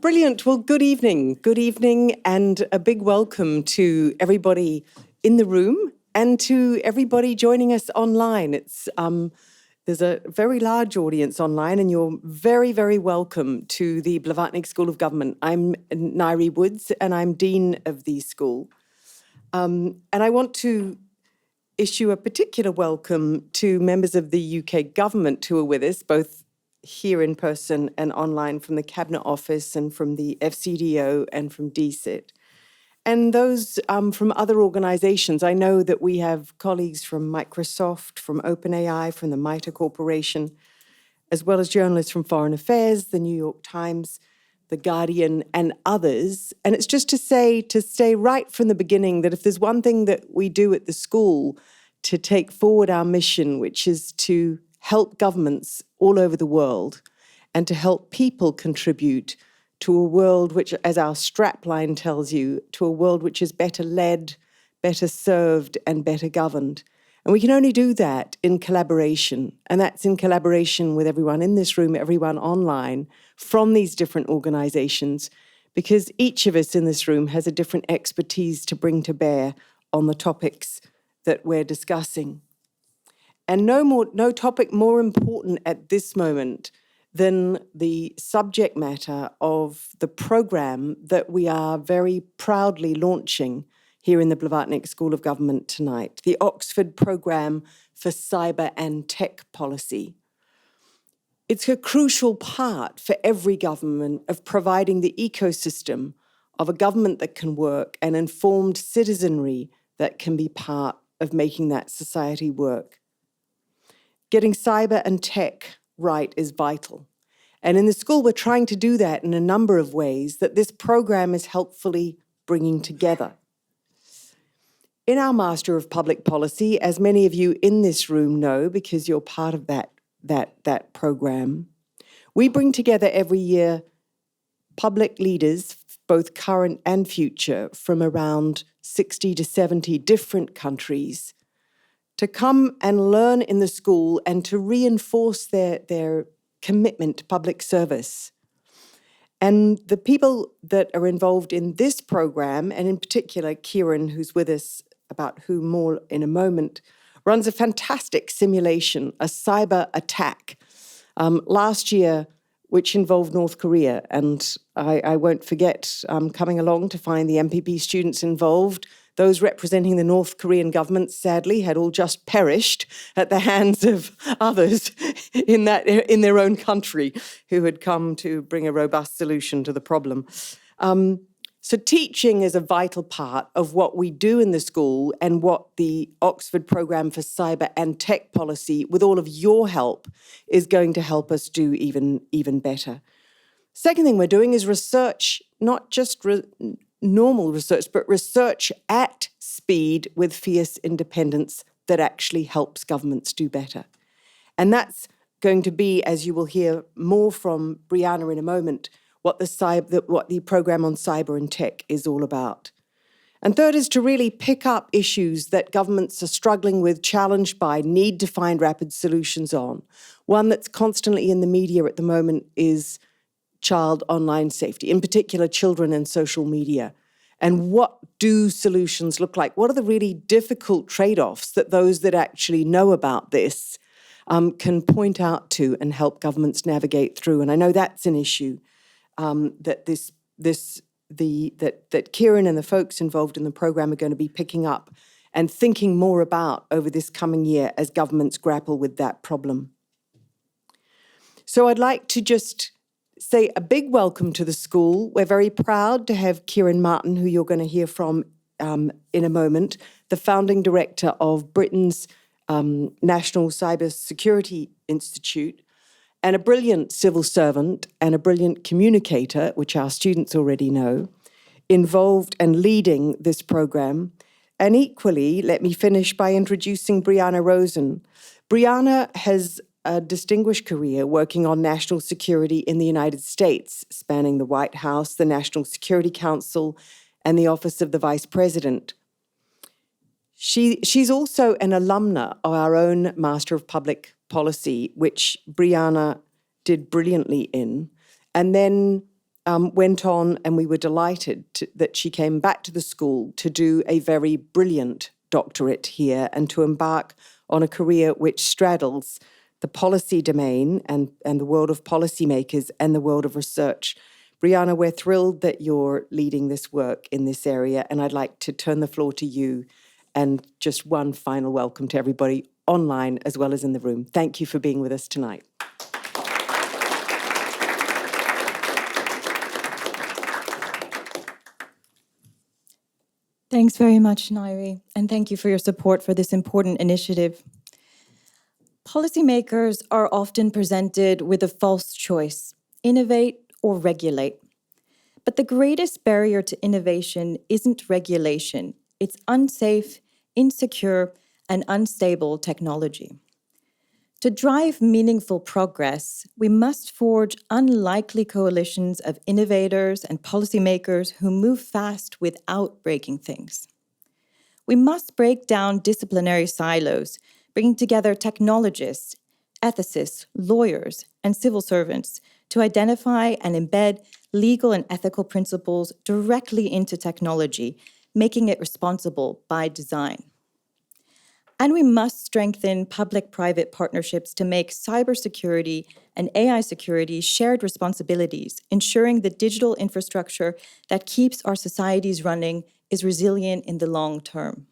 Brilliant. Well, good evening. Good evening, and a big welcome to everybody in the room and to everybody joining us online. There's a very large audience online, and you're very, very welcome to the Blavatnik School of Government. I'm Nairi Woods, and I'm Dean of the school. And I want to issue a particular welcome to members of the UK government who are with us, both here in person and online, from the Cabinet Office and from the FCDO and from DCIT. And those from other organisations. I know that we have colleagues from Microsoft, from OpenAI, from the MITRE Corporation, as well as journalists from Foreign Affairs, the New York Times, The Guardian, and others. And it's just to stay right from the beginning that if there's one thing that we do at the school to take forward our mission, which is to help governments all over the world and to help people contribute to a world which, as our strapline tells you, to a world which is better led, better served, and better governed. And we can only do that in collaboration. And that's in collaboration with everyone in this room, everyone online, from these different organizations, because each of us in this room has a different expertise to bring to bear on the topics that we're discussing. And no topic more important at this moment than the subject matter of the program that we are very proudly launching here in the Blavatnik School of Government tonight, the Oxford Programme for Cyber and Tech Policy. It's a crucial part for every government of providing the ecosystem of a government that can work and informed citizenry that can be part of making that society work. Getting cyber and tech right is vital. And in the school, we're trying to do that in a number of ways that this program is helpfully bringing together. In our Master of Public Policy, as many of you in this room know, because you're part of that program, we bring together every year public leaders, both current and future, from around 60 to 70 different countries, to come and learn in the school and to reinforce their commitment to public service. And the people that are involved in this program, and in particular Kieran, who's with us, about whom more in a moment, runs a fantastic simulation, a cyber attack, last year, which involved North Korea. And I won't forget coming along to find the MPP students involved. Those representing the North Korean government, sadly, had all just perished at the hands of others in their own country who had come to bring a robust solution to the problem. So teaching is a vital part of what we do in the school and what the Oxford Programme for Cyber and Tech Policy, with all of your help, is going to help us do even better. Second thing we're doing is research, not just normal research, but research at speed with fierce independence that actually helps governments do better. And that's going to be, as you will hear more from Brianna in a moment, what the program on cyber and tech is all about. And third is to really pick up issues that governments are struggling with, challenged by, need to find rapid solutions on. One that's constantly in the media at the moment is child online safety, in particular children and social media. And what do solutions look like? What are the really difficult trade-offs that those that actually know about this can point out to and help governments navigate through? And I know that's an issue that that Kieran and the folks involved in the program are going to be picking up and thinking more about over this coming year as governments grapple with that problem. So I'd like to just say a big welcome to the school. We're very proud to have Kieran Martin, who you're going to hear from in a moment, the founding director of Britain's National Cyber Security Institute, and a brilliant civil servant and a brilliant communicator, which our students already know, involved and leading this program. And equally, let me finish by introducing Brianna Rosen. Brianna has a distinguished career working on national security in the United States, spanning the White House, the National Security Council, and the Office of the Vice President. She's also an alumna of our own Master of Public Policy, which Brianna did brilliantly in. And then went on, and we were delighted that she came back to the school to do a very brilliant doctorate here and to embark on a career which straddles the policy domain and the world of policymakers and the world of research. Brianna, we're thrilled that you're leading this work in this area, and I'd like to turn the floor to you. And just one final welcome to everybody online as well as in the room. Thank you for being with us tonight. Thanks very much, Nairi, and thank you for your support for this important initiative. Policymakers are often presented with a false choice: innovate or regulate. But the greatest barrier to innovation isn't regulation. It's unsafe, insecure, and unstable technology. To drive meaningful progress, we must forge unlikely coalitions of innovators and policymakers who move fast without breaking things. We must break down disciplinary silos, bringing together technologists, ethicists, lawyers, and civil servants to identify and embed legal and ethical principles directly into technology, making it responsible by design. And we must strengthen public-private partnerships to make cybersecurity and AI security shared responsibilities, ensuring the digital infrastructure that keeps our societies running is resilient in the long term.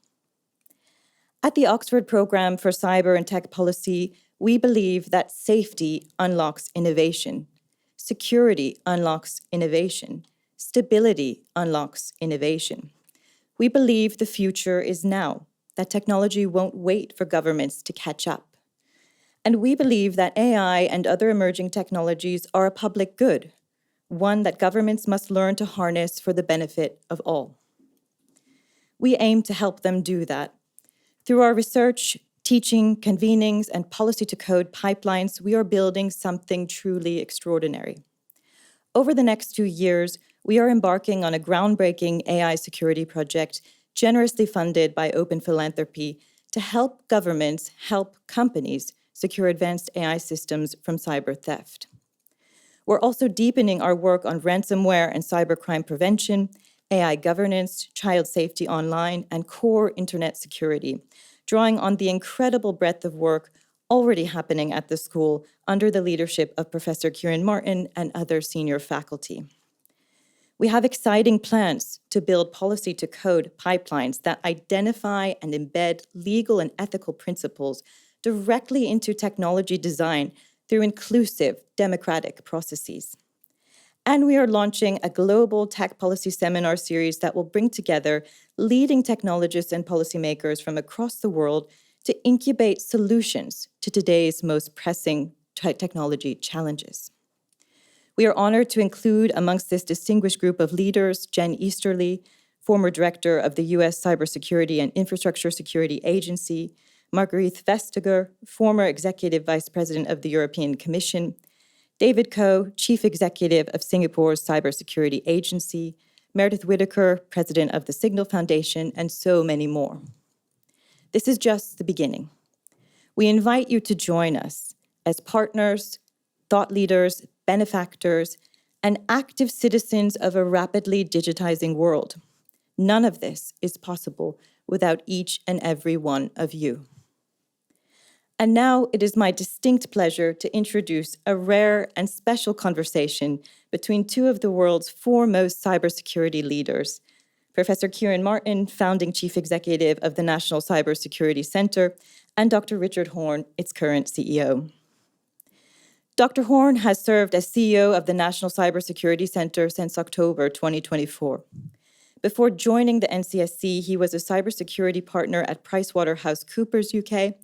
At the Oxford Programme for Cyber and Tech Policy, we believe that safety unlocks innovation, security unlocks innovation, stability unlocks innovation. We believe the future is now, that technology won't wait for governments to catch up. And we believe that AI and other emerging technologies are a public good, one that governments must learn to harness for the benefit of all. We aim to help them do that. Through our research, teaching, convenings, and policy-to-code pipelines, we are building something truly extraordinary. Over the next 2 years, we are embarking on a groundbreaking AI security project generously funded by Open Philanthropy to help governments help companies secure advanced AI systems from cyber theft. We're also deepening our work on ransomware and cybercrime prevention, AI governance, child safety online, and core internet security, drawing on the incredible breadth of work already happening at the school under the leadership of Professor Kieran Martin and other senior faculty. We have exciting plans to build policy-to-code pipelines that identify and embed legal and ethical principles directly into technology design through inclusive, democratic processes. And we are launching a global tech policy seminar series that will bring together leading technologists and policymakers from across the world to incubate solutions to today's most pressing technology challenges. We are honored to include amongst this distinguished group of leaders Jen Easterly, former director of the US Cybersecurity and Infrastructure Security Agency, Marguerite Vestager, former executive vice president of the European Commission, David Koh, chief executive of Singapore's Cybersecurity Agency, Meredith Whitaker, president of the Signal Foundation, and so many more. This is just the beginning. We invite you to join us as partners, thought leaders, benefactors, and active citizens of a rapidly digitizing world. None of this is possible without each and every one of you. And now it is my distinct pleasure to introduce a rare and special conversation between two of the world's foremost cybersecurity leaders, Professor Kieran Martin, founding chief executive of the National Cybersecurity Center, and Dr. Richard Horne, its current CEO. Dr. Horne has served as CEO of the National Cybersecurity Center since October 2024. Before joining the NCSC, he was a cybersecurity partner at PricewaterhouseCoopers UK,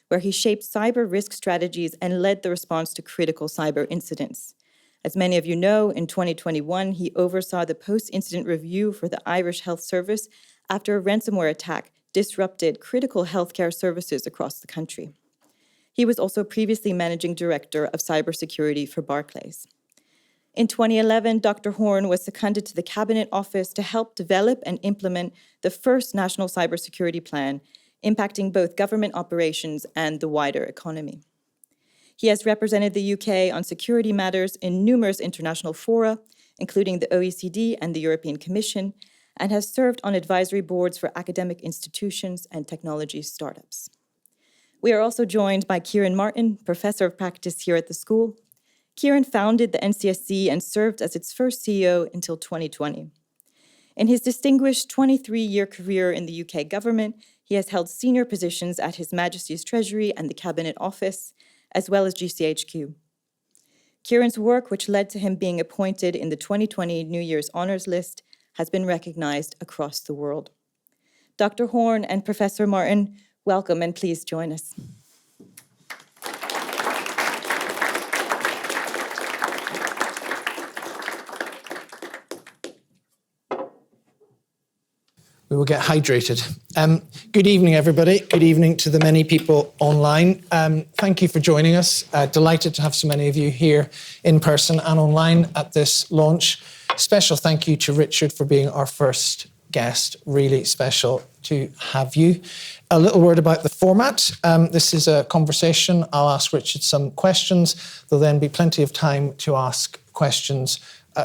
where he shaped cyber risk strategies and led the response to critical cyber incidents. As many of you know, in 2021, he oversaw the post-incident review for the Irish Health Service after a ransomware attack disrupted critical healthcare services across the country. He was also previously managing director of cybersecurity for Barclays. In 2011, Dr. Horne was seconded to the Cabinet Office to help develop and implement the first national cybersecurity plan, impacting both government operations and the wider economy. He has represented the UK on security matters in numerous international fora, including the OECD and the European Commission, and has served on advisory boards for academic institutions and technology startups. We are also joined by Kieran Martin, Professor of Practice here at the school. Kieran founded the NCSC and served as its first CEO until 2020. In his distinguished 23-year career in the UK government, he has held senior positions at His Majesty's Treasury and the Cabinet Office, as well as GCHQ. Kieran's work, which led to him being appointed in the 2020 New Year's Honours List, has been recognized across the world. Dr. Horn and Professor Martin, welcome and please join us. We will get hydrated. Good evening, everybody. Good evening to the many people online. Thank you for joining us. Delighted to have so many of you here in person and online at this launch. Special thank you to Richard for being our first guest. Really special to have you. A little word about the format. This is a conversation. I'll ask Richard some questions. There'll then be plenty of time to ask questions,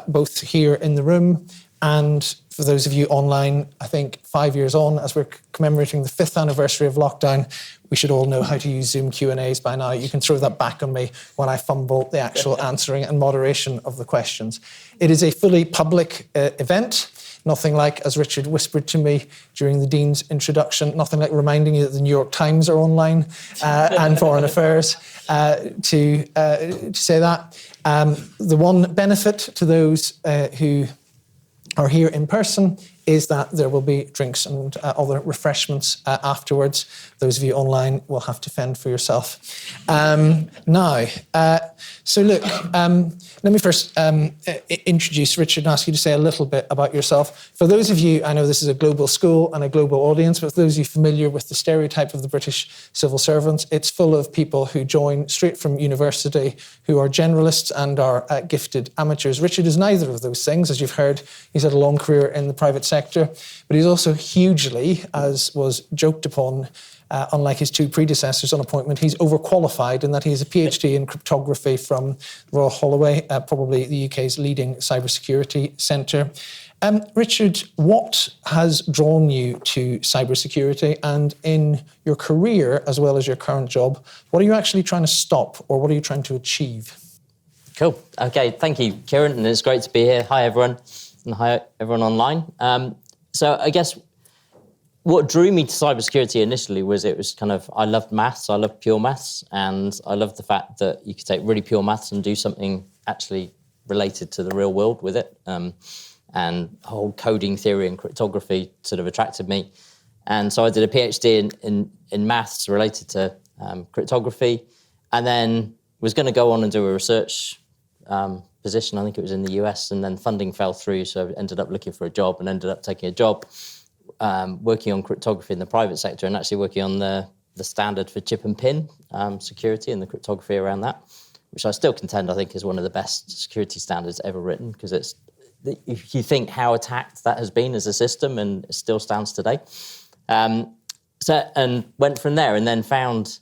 both here in the room and for those of you online. I think 5 years on, as we're commemorating the 5th anniversary of lockdown, we should all know how to use Zoom Q&As by now. You can throw that back on me when I fumble the actual answering and moderation of the questions. It is a fully public event. Nothing like, as Richard whispered to me during the Dean's introduction, nothing like reminding you that the New York Times are online and Foreign Affairs to say that. The one benefit to those who are here in person is that there will be drinks and other refreshments afterwards. Those of you online will have to fend for yourself. So look, let me first introduce Richard and ask you to say a little bit about yourself. For those of you, I know this is a global school and a global audience, but for those of you familiar with the stereotype of the British civil servants, it's full of people who join straight from university, who are generalists and are gifted amateurs. Richard is neither of those things. As you've heard, he's had a long career in the private sector, but he's also hugely, as was joked upon, unlike his two predecessors on appointment, he's overqualified in that he has a PhD in cryptography from Royal Holloway, probably the UK's leading cybersecurity centre. Richard, what has drawn you to cybersecurity, and in your career as well as your current job, what are you actually trying to stop, or what are you trying to achieve? Cool. Okay, thank you, Kieran, and it's great to be here. Hi, everyone, and hi, everyone online. So I guess what drew me to cybersecurity initially was I loved maths, I loved pure maths, and I loved the fact that you could take really pure maths and do something actually related to the real world with it. And whole coding theory and cryptography sort of attracted me. And so I did a PhD in maths related to cryptography, and then was going to go on and do a research position. I think it was in the US, and then funding fell through, so I ended up looking for a job and ended up taking a job working on cryptography in the private sector, and actually working on the standard for chip and pin security and the cryptography around that, which I still contend I think is one of the best security standards ever written, because it's, if you think how attacked that has been as a system, and it still stands today. And went from there, and then found,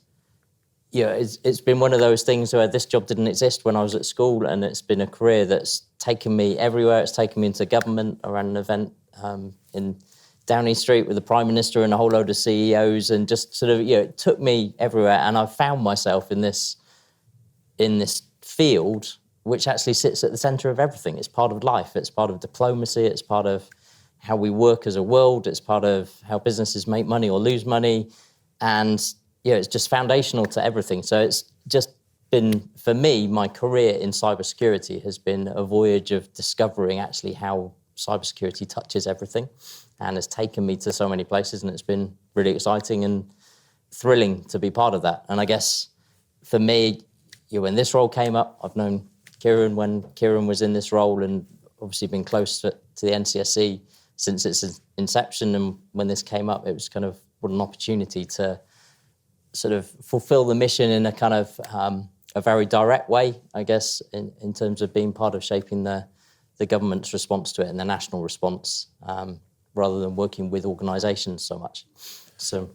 it's been one of those things where this job didn't exist when I was at school, and it's been a career that's taken me everywhere. It's taken me into government. I ran an event in Downing Street with the Prime Minister and a whole load of CEOs, and just sort of, it took me everywhere. And I found myself in this field, which actually sits at the centre of everything. It's part of life. It's part of diplomacy. It's part of how we work as a world. It's part of how businesses make money or lose money. And it's just foundational to everything. So it's just been, for me, my career in cybersecurity has been a voyage of discovering actually how cybersecurity touches everything, and has taken me to so many places, and it's been really exciting and thrilling to be part of that. And I guess for me, when this role came up, I've known Kieran when Kieran was in this role, and obviously been close to the NCSC since its inception. And when this came up, it was kind of what an opportunity to sort of fulfill the mission in a kind of a very direct way, I guess, in terms of being part of shaping the government's response to it and the national response, rather than working with organisations so much. So,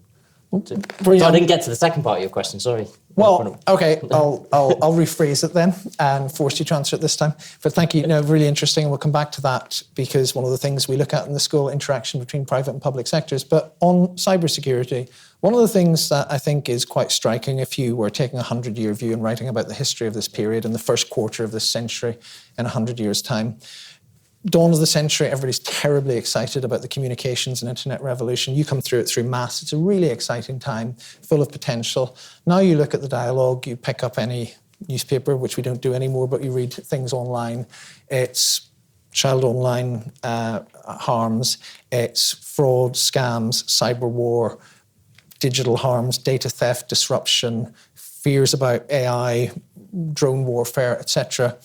So I didn't get to the second part of your question, sorry. Well, okay, I'll rephrase it then and force you to answer it this time. But thank you, really interesting, and we'll come back to that because one of the things we look at in the school, interaction between private and public sectors. But on cybersecurity, one of the things that I think is quite striking, if you were taking a 100-year view and writing about the history of this period in the first quarter of this century in 100 years' time, dawn of the century, everybody's terribly excited about the communications and internet revolution. You come through it through maths. It's a really exciting time, full of potential. Now you look at the dialogue, you pick up any newspaper, which we don't do anymore, but you read things online. It's child online harms, it's fraud, scams, cyber war, digital harms, data theft, disruption, fears about AI, drone warfare, etc.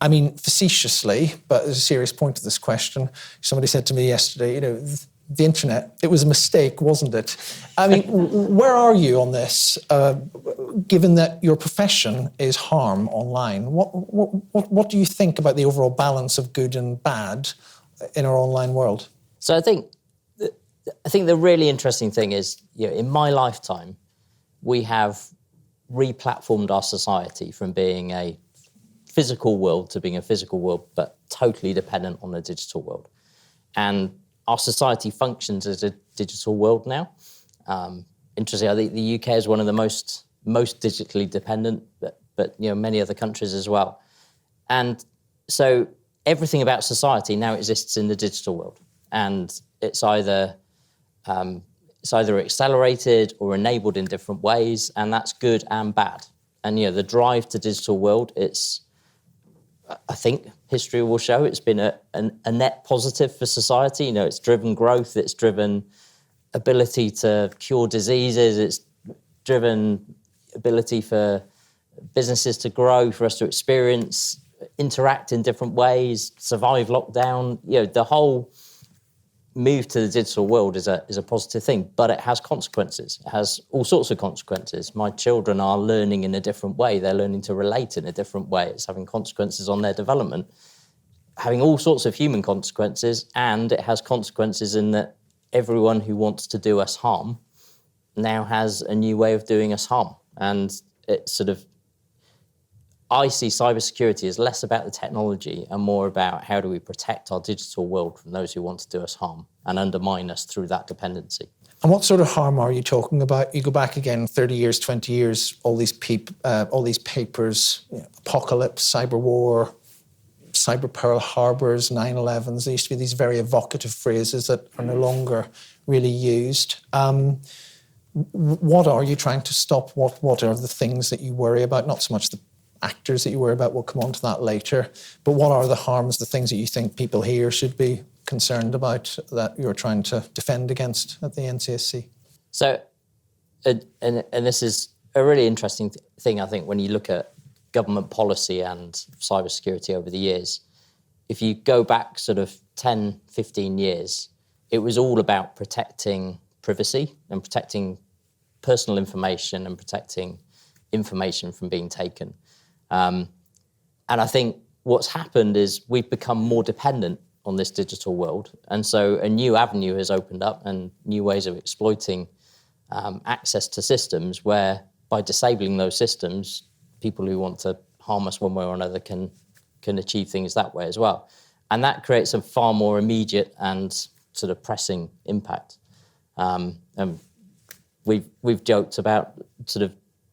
I mean, facetiously, but there's a serious point to this question. Somebody said to me yesterday, the internet, it was a mistake, wasn't it? I mean, where are you on this, given that your profession is harm online? What do you think about the overall balance of good and bad in our online world? So I think the really interesting thing is, in my lifetime, we have re-platformed our society from being a physical world to being a physical world, but totally dependent on a digital world. And our society functions as a digital world now. Interestingly, I think the UK is one of the most digitally dependent, but many other countries as well. And so everything about society now exists in the digital world, and it's either accelerated or enabled in different ways, and that's good and bad. And the drive to digital world, I think history will show it's been a net positive for society. It's driven growth, it's driven ability to cure diseases, it's driven ability for businesses to grow, for us to experience, interact in different ways, survive lockdown. The whole move to the digital world is a positive thing, but it has consequences. It has all sorts of consequences. My children are learning in a different way. They're learning to relate in a different way. It's having consequences on their development, having all sorts of human consequences, and it has consequences in that everyone who wants to do us harm now has a new way of doing us harm. And it's I see cybersecurity as less about the technology and more about how do we protect our digital world from those who want to do us harm and undermine us through that dependency. And what sort of harm are you talking about? You go back again 30 years, 20 years, all these papers, apocalypse, cyber war, cyber Pearl Harbors, 9/11s. There used to be these very evocative phrases that are no longer really used. What are you trying to stop? What are the things that you worry about? Not so much the actors that you worry about, we'll come on to that later, but what are the harms, the things that you think people here should be concerned about that you're trying to defend against at the NCSC? So, and this is a really interesting thing, I think, when you look at government policy and cybersecurity over the years. If you go back 10, 15 years, it was all about protecting privacy and protecting personal information and protecting information from being taken. And I think what's happened is we've become more dependent on this digital world. And so a new avenue has opened up and new ways of exploiting access to systems where by disabling those systems, people who want to harm us one way or another can achieve things that way as well. And that creates a far more immediate and pressing impact. And we've joked about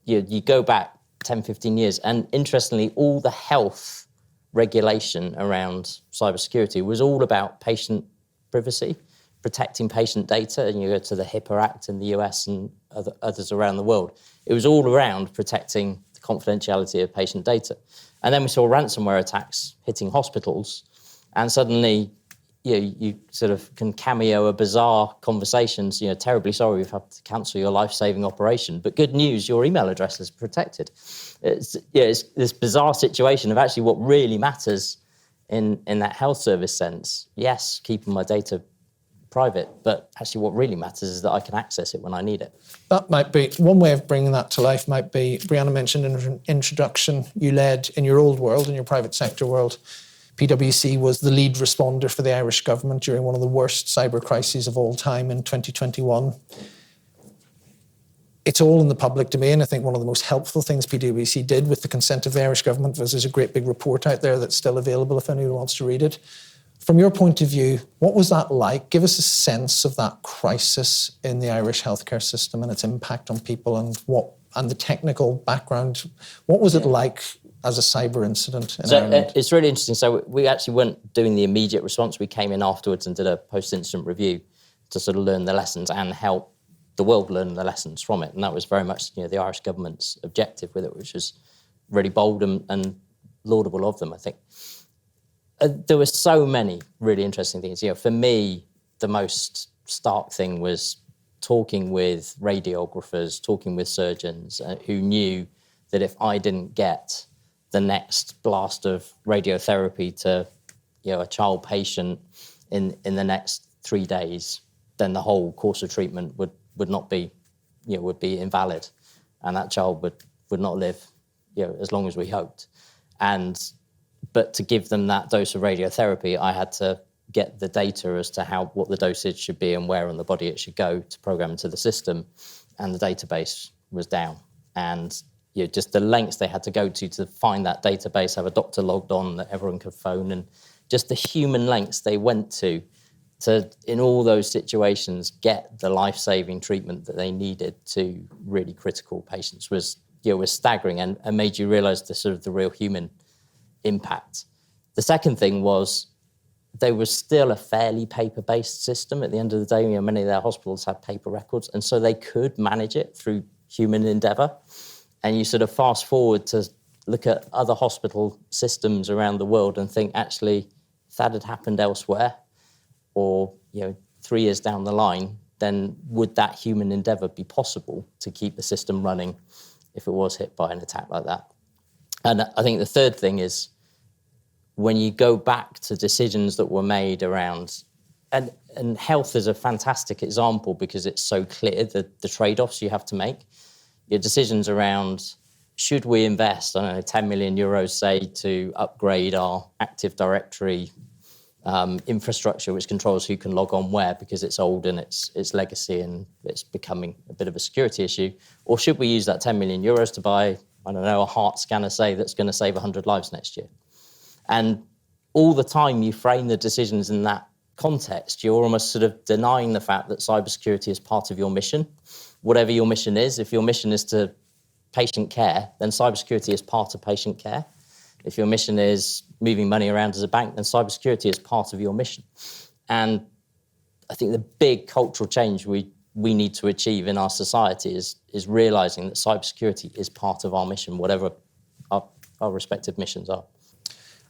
you go back 10, 15 years. And interestingly, all the health regulation around cybersecurity was all about patient privacy, protecting patient data. And you go to the HIPAA Act in the US and others around the world. It was all around protecting the confidentiality of patient data. And then we saw ransomware attacks hitting hospitals. And suddenly, you can cameo a bizarre conversations. Terribly sorry we've had to cancel your life-saving operation, but good news, your email address is protected. It's this bizarre situation of actually what really matters in that health service sense. Yes, keeping my data private, but actually what really matters is that I can access it when I need it. That might be one way of bringing that to life. Might be, Brianna mentioned in her introduction, you led in your old world, in your private sector world. PwC was the lead responder for the Irish government during one of the worst cyber crises of all time in 2021. it's all in the public domain. I think one of the most helpful things PwC did with the consent of the Irish government was there's a great big report out there that's still available if anyone wants to read it. From your point of view, what was that like? Give us a sense of that crisis in the Irish healthcare system and its impact on people and the technical background. What was it like as a cyber incident in Ireland? It's really interesting. So we actually weren't doing the immediate response. We came in afterwards and did a post-incident review to sort of learn the lessons and help the world learn the lessons from it. And that was very much, the Irish government's objective with it, which was really bold and laudable of them, I think. There were so many really interesting things. For me, the most stark thing was talking with radiographers, talking with surgeons who knew that if I didn't get the next blast of radiotherapy to, a child patient in the next 3 days, then the whole course of treatment would not be, would be invalid, and that child would not live, as long as we hoped. But to give them that dose of radiotherapy, I had to get the data as to what the dosage should be and where on the body it should go to program into the system, and the database was down. And just the lengths they had to go to find that database, have a doctor logged on that everyone could phone, and just the human lengths they went to in all those situations, get the life-saving treatment that they needed to really critical patients was staggering and made you realise the real human impact. The second thing was they were still a fairly paper-based system at the end of the day. Many of their hospitals had paper records, and so they could manage it through human endeavour. And you sort of fast forward to look at other hospital systems around the world and think, actually, if that had happened elsewhere, or 3 years down the line, then would that human endeavour be possible to keep the system running if it was hit by an attack like that? And I think the third thing is when you go back to decisions that were made around, and health is a fantastic example because it's so clear the trade-offs you have to make. Your decisions around, should we invest, 10 million euros, say, to upgrade our Active Directory infrastructure, which controls who can log on where because it's old and it's legacy and it's becoming a bit of a security issue? Or should we use that 10 million euros to buy, a heart scanner, say, that's going to save 100 lives next year? And all the time you frame the decisions in that context, you're almost sort of denying the fact that cybersecurity is part of your mission. Whatever your mission is, if your mission is to patient care, then cybersecurity is part of patient care. If your mission is moving money around as a bank, then cybersecurity is part of your mission. And I think the big cultural change we need to achieve in our society is realising that cybersecurity is part of our mission, whatever our respective missions are.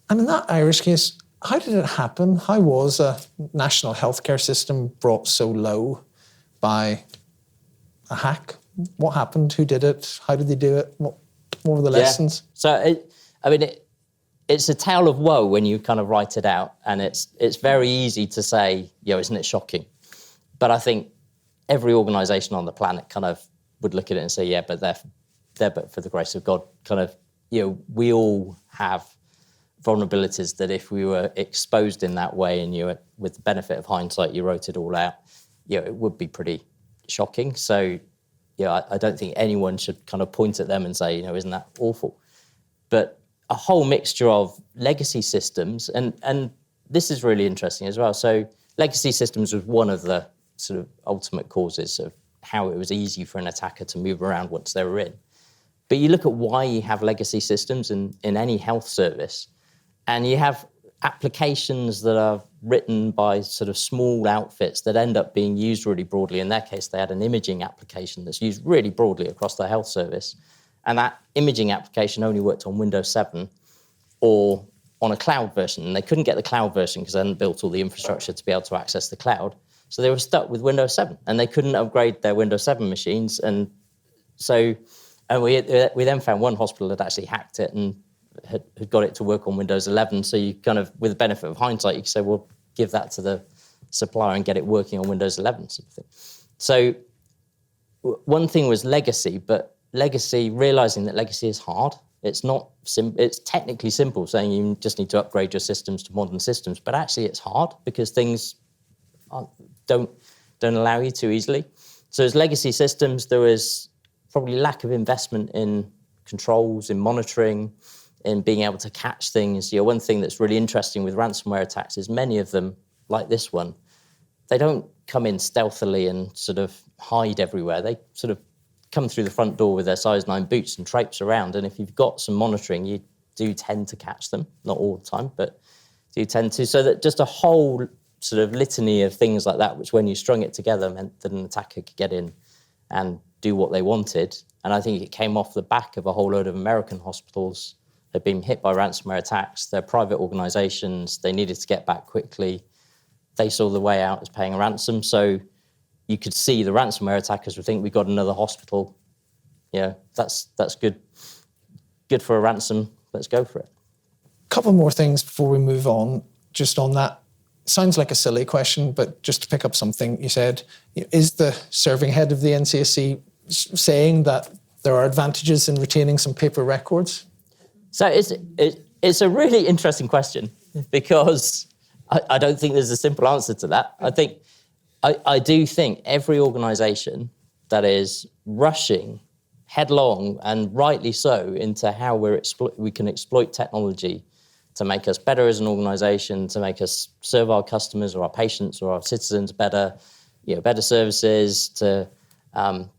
And in that Irish case, how did it happen? How was a national healthcare system brought so low by a hack? What happened? Who did it? How did they do it? What were the lessons? So, it's a tale of woe when you kind of write it out, and it's very easy to say, isn't it shocking? But I think every organisation on the planet kind of would look at it and say, yeah, but they're but for the grace of God, kind of, we all have vulnerabilities that if we were exposed in that way and with the benefit of hindsight, you wrote it all out, it would be pretty shocking. So, I don't think anyone should kind of point at them and say, isn't that awful? But a whole mixture of legacy systems, and this is really interesting as well. So legacy systems was one of the sort of ultimate causes of how it was easy for an attacker to move around once they were in. But you look at why you have legacy systems in any health service, and you have applications that are written by sort of small outfits that end up being used really broadly. In their case, they had an imaging application that's used really broadly across the health service. And that imaging application only worked on Windows 7 or on a cloud version. And they couldn't get the cloud version because they hadn't built all the infrastructure to be able to access the cloud. So they were stuck with Windows 7 and they couldn't upgrade their Windows 7 machines. And we then found one hospital had actually hacked it and had got it to work on Windows 11. So you kind of, with the benefit of hindsight, you could say, well, give that to the supplier and get it working on Windows 11 sort of thing. So one thing was legacy, but realising that legacy is hard. It's not it's technically simple, saying you just need to upgrade your systems to modern systems, but actually it's hard because things don't allow you to easily. So as legacy systems, there was probably lack of investment in controls, in monitoring, in being able to catch things. One thing that's really interesting with ransomware attacks is many of them, like this one, they don't come in stealthily and sort of hide everywhere. They sort of come through the front door with their size 9 boots and traipse around. And if you've got some monitoring, you do tend to catch them. Not all the time, but do tend to. So that just a whole sort of litany of things like that, which when you strung it together meant that an attacker could get in and do what they wanted. And I think it came off the back of a whole load of American hospitals had been hit by ransomware attacks. They're private organizations. They needed to get back quickly. They saw the way out as paying a ransom. So you could see the ransomware attackers would think, we got another hospital. That's good. Good for a ransom. Let's go for it. Couple more things before we move on, just on that. Sounds like a silly question, but just to pick up something you said, is the serving head of the NCSC saying that there are advantages in retaining some paper records? So it's a really interesting question, because I don't think there's a simple answer to that. I do think every organisation that is rushing headlong, and rightly so, into how we can exploit technology to make us better as an organisation, to make us serve our customers or our patients or our citizens better, better services, to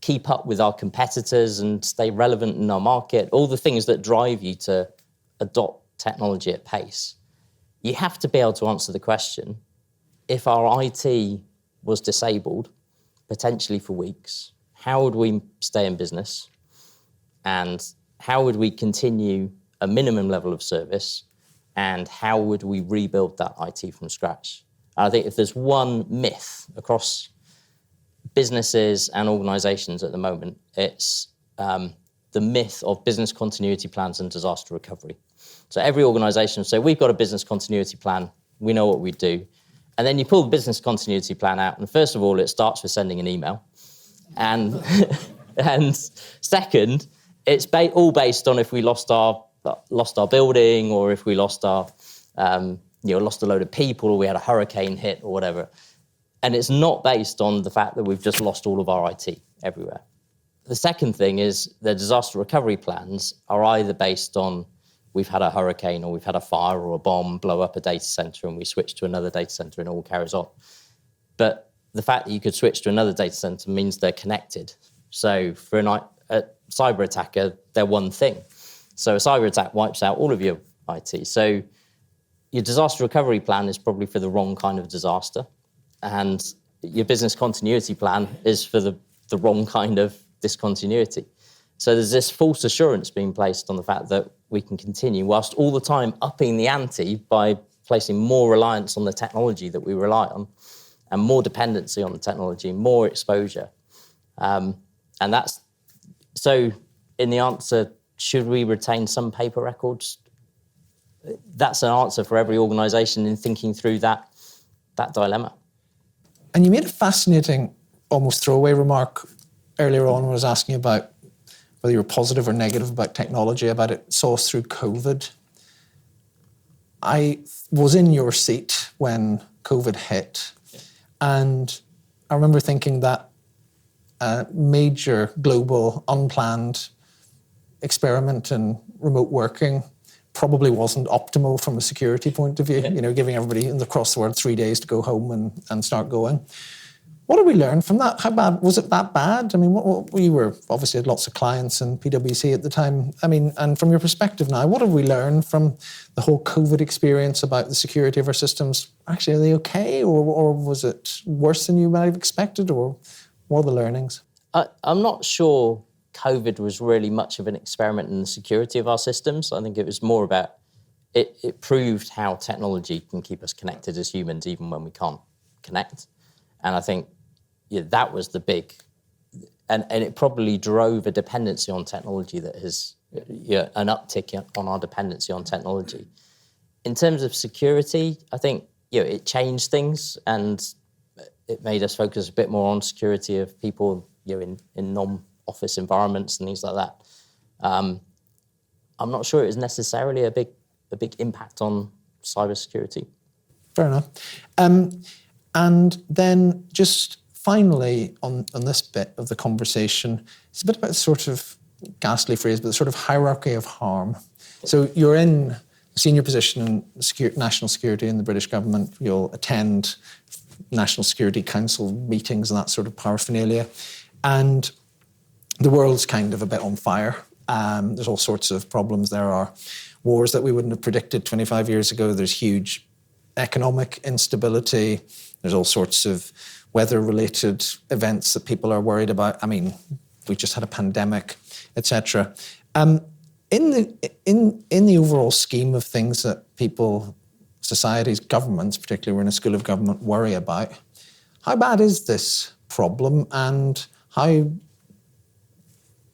keep up with our competitors and stay relevant in our market, all the things that drive you to adopt technology at pace. You have to be able to answer the question, if our IT was disabled, potentially for weeks, how would we stay in business? And how would we continue a minimum level of service? And how would we rebuild that IT from scratch? I think if there's one myth across businesses and organisations at the moment, it's the myth of business continuity plans and disaster recovery. So every organisation will say, we've got a business continuity plan, we know what we do. And then you pull the business continuity plan out, and first of all, it starts with sending an email. And, and second, it's all based on if we lost our building, or if we lost lost a load of people, or we had a hurricane hit or whatever. And it's not based on the fact that we've just lost all of our IT everywhere. The second thing is the disaster recovery plans are either based on we've had a hurricane, or we've had a fire or a bomb blow up a data center and we switch to another data center and it all carries on. But the fact that you could switch to another data center means they're connected. So for a cyber attacker, they're one thing. So a cyber attack wipes out all of your IT. So your disaster recovery plan is probably for the wrong kind of disaster. And your business continuity plan is for the wrong kind of discontinuity. So there's this false assurance being placed on the fact that we can continue, whilst all the time upping the ante by placing more reliance on the technology that we rely on, and more dependency on the technology, more exposure. And that's, so in the answer, should we retain some paper records? That's an answer for every organisation in thinking through that dilemma. And you made a fascinating, almost throwaway remark earlier on when I was asking about whether you were positive or negative about technology, about it saw us through COVID. I was in your seat when COVID hit, and I remember thinking that a major global unplanned experiment in remote working probably wasn't optimal from a security point of view, giving everybody across the world 3 days to go home and start going. What did we learn from that? How bad, was it that bad? I mean, we were obviously had lots of clients in PwC at the time. I mean, and from your perspective now, what have we learned from the whole COVID experience about the security of our systems? Actually, are they okay? Or was it worse than you might have expected? Or what are the learnings? I'm not sure COVID was really much of an experiment in the security of our systems. I think it was more about, it proved how technology can keep us connected as humans even when we can't connect. And I think that was the big, and it probably drove a dependency on technology that has an uptick on our dependency on technology. In terms of security, I think it changed things, and it made us focus a bit more on security of people in non-office environments and things like that. I'm not sure it was necessarily a big impact on cybersecurity. Fair enough. And then just finally on this bit of the conversation, it's a bit about sort of ghastly phrase, but the sort of hierarchy of harm. So you're in a senior position in national security in the British government. You'll attend National Security Council meetings and that sort of paraphernalia. And the world's kind of a bit on fire. There's all sorts of problems. There are wars that we wouldn't have predicted 25 years ago. There's huge economic instability. There's all sorts of weather-related events that people are worried about. I mean, we just had a pandemic, etc. In the overall scheme of things that people, societies, governments, particularly we're in a school of government, worry about, how bad is this problem, and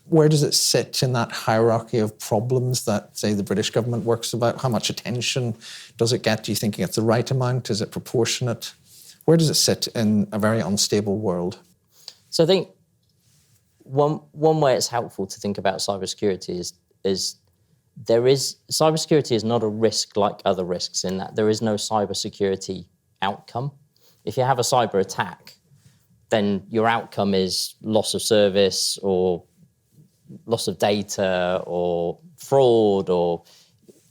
where does it sit in that hierarchy of problems that, say, the British government works about? How much attention does it get? Do you think it gets the right amount? Is it proportionate? Where does it sit in a very unstable world? So I think one way it's helpful to think about cybersecurity is cybersecurity is not a risk like other risks, in that there is no cybersecurity outcome. If you have a cyber attack, then your outcome is loss of service or loss of data or fraud or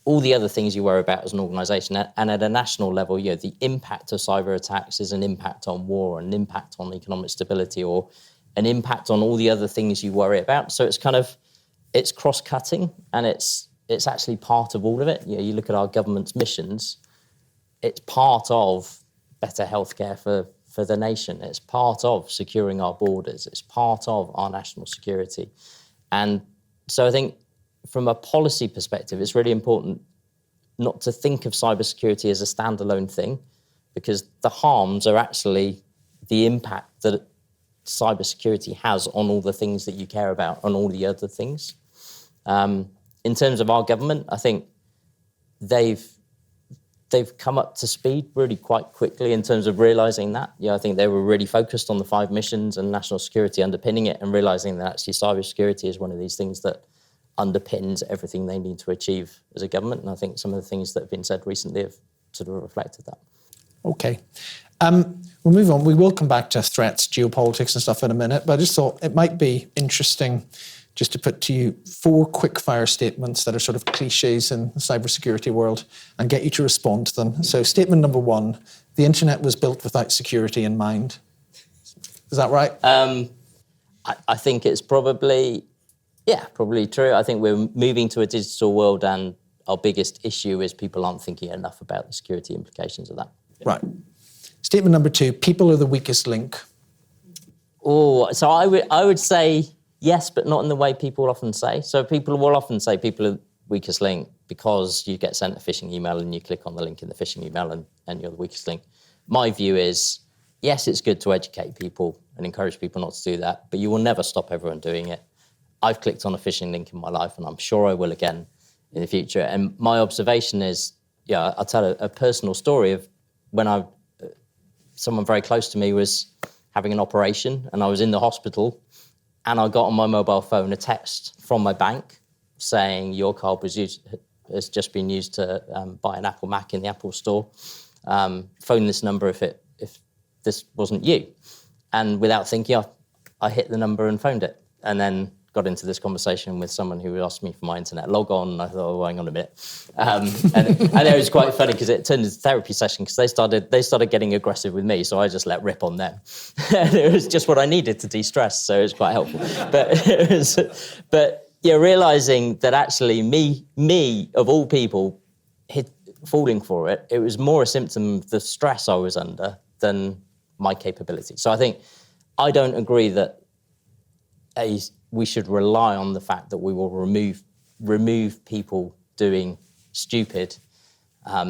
all the other things you worry about as an organisation. And at a national level, the impact of cyber attacks is an impact on war, an impact on economic stability, or an impact on all the other things you worry about. So it's cross-cutting, and it's actually part of all of it. You look at our government's missions, it's part of better healthcare for the nation. It's part of securing our borders. It's part of our national security. And so I think from a policy perspective, it's really important not to think of cybersecurity as a standalone thing, because the harms are actually the impact that cybersecurity has on all the things that you care about, on all the other things. In terms of our government, I think they've come up to speed really quite quickly in terms of realising that. I think they were really focused on the 5 missions and national security underpinning it, and realising that actually cybersecurity is one of these things that underpins everything they need to achieve as a government. And I think some of the things that have been said recently have sort of reflected that. Okay. We'll move on. We will come back to threats, geopolitics and stuff in a minute, but I just thought it might be interesting just to put to you 4 quick-fire statements that are sort of cliches in the cybersecurity world and get you to respond to them. So statement number 1, the internet was built without security in mind. Is that right? I think it's probably true. I think we're moving to a digital world, and our biggest issue is people aren't thinking enough about the security implications of that. Right. Statement number 2, people are the weakest link. Oh, so I would say yes, but not in the way people often say. So people will often say people are the weakest link because you get sent a phishing email and you click on the link in the phishing email and you're the weakest link. My view is, yes, it's good to educate people and encourage people not to do that, but you will never stop everyone doing it. I've clicked on a phishing link in my life, and I'm sure I will again in the future. And my observation is, I'll tell a personal story of when someone very close to me was having an operation, and I was in the hospital, and I got on my mobile phone a text from my bank saying your card has just been used to buy an Apple Mac in the Apple Store. Phone this number if this wasn't you. And without thinking, I hit the number and phoned it, and then got into this conversation with someone who asked me for my internet log on, and I thought, hang on a minute. And it was quite funny because it turned into a therapy session because they started getting aggressive with me, so I just let rip on them. And it was just what I needed to de-stress, so it was quite helpful. But realising that actually me of all people, falling for it, it was more a symptom of the stress I was under than my capability. So I think I don't agree that we should rely on the fact that we will remove people doing stupid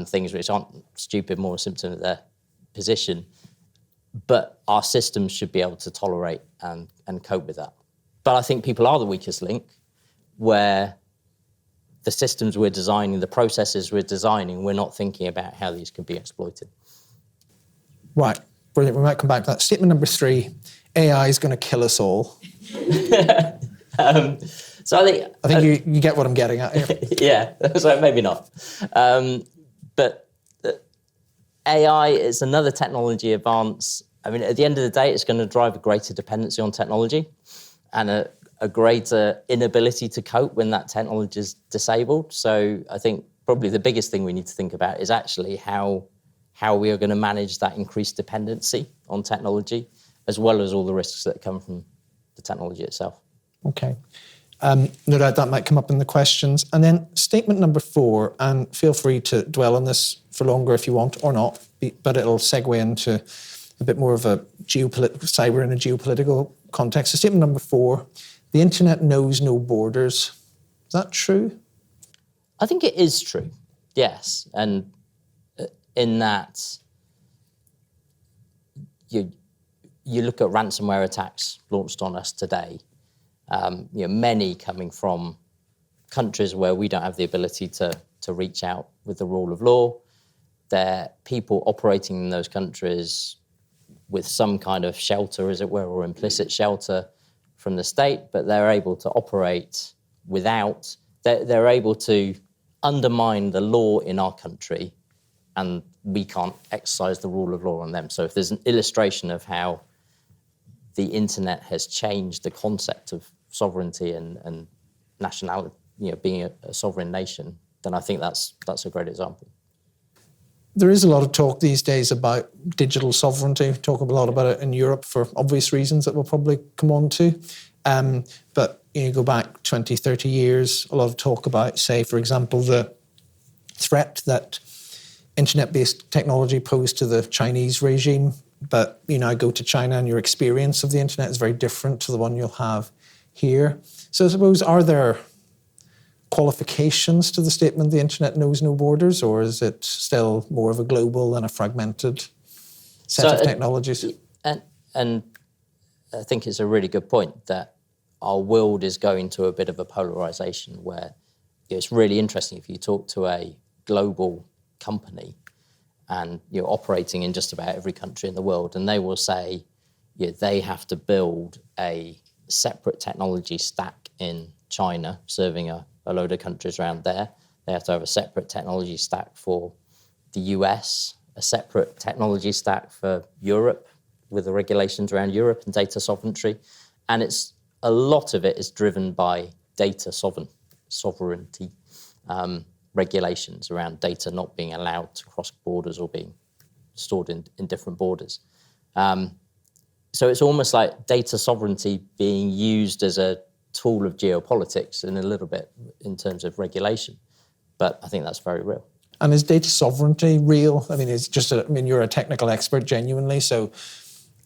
things which aren't stupid, more a symptom of their position. But our systems should be able to tolerate and cope with that. But I think people are the weakest link, where the systems we're designing, the processes we're designing, we're not thinking about how these can be exploited. Right, brilliant. We might come back to that. Statement number 3, AI is going to kill us all. So I think you get what I'm getting at here. Yeah, so maybe not. But AI is another technology advance. I mean, at the end of the day, it's going to drive a greater dependency on technology and a a greater inability to cope when that technology is disabled. So I think probably the biggest thing we need to think about is actually how we are going to manage that increased dependency on technology, as well as all the risks that come from the technology itself. Okay. No doubt that might come up in the questions. And then statement number 4, and feel free to dwell on this for longer if you want or not, but it'll segue into a bit more of a cyber in a geopolitical context. So statement number 4, the internet knows no borders. Is that true? I think it is true, yes. And in that, you look at ransomware attacks launched on us today, many coming from countries where we don't have the ability to reach out with the rule of law. They're people operating in those countries with some kind of shelter, as it were, or implicit shelter from the state, but they're able to operate without, they're able to undermine the law in our country, and we can't exercise the rule of law on them. So if there's an illustration of how the internet has changed the concept of sovereignty and nationality, being a sovereign nation, then I think that's a great example. There is a lot of talk these days about digital sovereignty. Talk a lot about it in Europe for obvious reasons that we'll probably come on to. But you go back 20, 30 years, a lot of talk about, say, for example, the threat that internet-based technology posed to the Chinese regime. But you now go to China and your experience of the internet is very different to the one you'll have here. So I suppose, are there qualifications to the statement, the internet knows no borders, or is it still more of a global and a fragmented set of technologies? And I think it's a really good point that our world is going to a bit of a polarization where it's really interesting if you talk to a global company and you're operating in just about every country in the world, and they will say they have to build a separate technology stack in China, serving a load of countries around there. They have to have a separate technology stack for the US, a separate technology stack for Europe, with the regulations around Europe and data sovereignty. And a lot of it is driven by data sovereignty regulations around data not being allowed to cross borders or being stored in different borders. So it's almost like data sovereignty being used as a tool of geopolitics in a little bit in terms of regulation. But I think that's very real. And is data sovereignty real? I mean, you're a technical expert genuinely, so